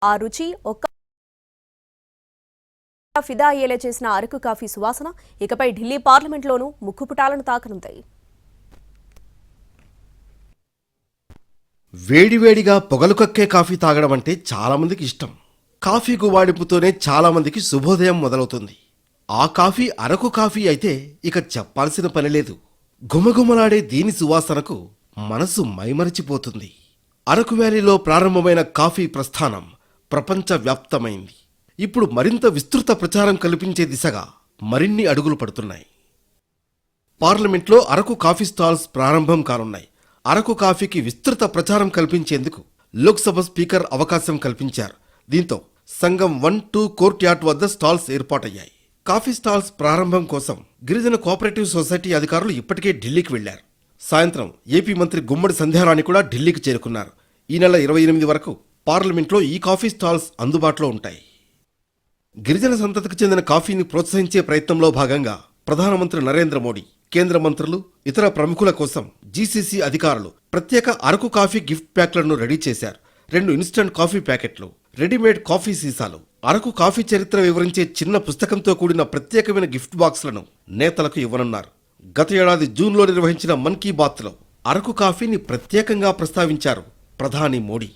ఆ రుచి ఒక్క ఫిదా అయ్యేలా చేసిన అరకు కాఫీ సువాసన ఇకపై ఢిల్లీ పార్లమెంట్లోనూ ముక్కుపుటాలను తాకనుంది. వేడివేడిగా పొగలు కక్కే కాఫీ తాగడం అంటే చాలా మందికి ఇష్టం. కాఫీ గువాడింపుతోనే చాలా మందికి శుభోదయం మొదలవుతుంది. ఆ కాఫీ అరకు కాఫీ అయితే ఇక చెప్పాల్సిన పని లేదు. గుమగుమలాడే దీని సువాసనకు మనసు మైమరిచిపోతుంది. అరకు వ్యాలీలో ప్రారంభమైన కాఫీ ప్రస్థానం ప్రపంచవ్యాప్తమైంది. ఇప్పుడు మరింత విస్తృత ప్రచారం కల్పించే దిశగా మరిన్ని అడుగులు పడుతున్నాయి. పార్లమెంట్లో అరకు కాఫీ స్టాల్స్ ప్రారంభం కానున్నాయి. అరకు కాఫీకి విస్తృత ప్రచారం కల్పించేందుకు లోక్సభ స్పీకర్ అవకాశం కల్పించారు. దీంతో సంఘం 1-2 కోర్ట్ యార్డ్ వద్ద స్టాల్స్ ఏర్పాటయ్యాయి. కాఫీ స్టాల్స్ ప్రారంభం కోసం గిరిజన కోఆపరేటివ్ సొసైటీ అధికారులు ఇప్పటికే ఢిల్లీకి వెళ్లారు. సాయంత్రం ఏపీ మంత్రి గుమ్మడి సంధ్యారాణి కూడా ఢిల్లీకి చేరుకున్నారు. ఈ నెల 28 వరకు పార్లమెంట్లో ఈ కాఫీ స్టాల్స్ అందుబాటులో ఉంటాయి. గిరిజన సంతతికి చెందిన కాఫీని ప్రోత్సహించే ప్రయత్నంలో భాగంగా ప్రధానమంత్రి నరేంద్ర మోడీ, కేంద్ర మంత్రులు, ఇతర ప్రముఖుల కోసం జీసీసీ అధికారులు ప్రత్యేక అరకు కాఫీ గిఫ్ట్ ప్యాక్లను రెడీ చేశారు. 2 ఇన్స్టంట్ కాఫీ ప్యాకెట్లు, రెడీమేడ్ కాఫీ సీసాలు, అరకు కాఫీ చరిత్ర వివరించే చిన్న పుస్తకంతో కూడిన ప్రత్యేకమైన గిఫ్ట్ బాక్స్లను నేతలకు ఇవ్వనున్నారు. గత ఏడాది జూన్లో నిర్వహించిన మన్ కీ బాత్లో అరకు కాఫీని ప్రత్యేకంగా ప్రస్తావించారు ప్రధాని మోడీ.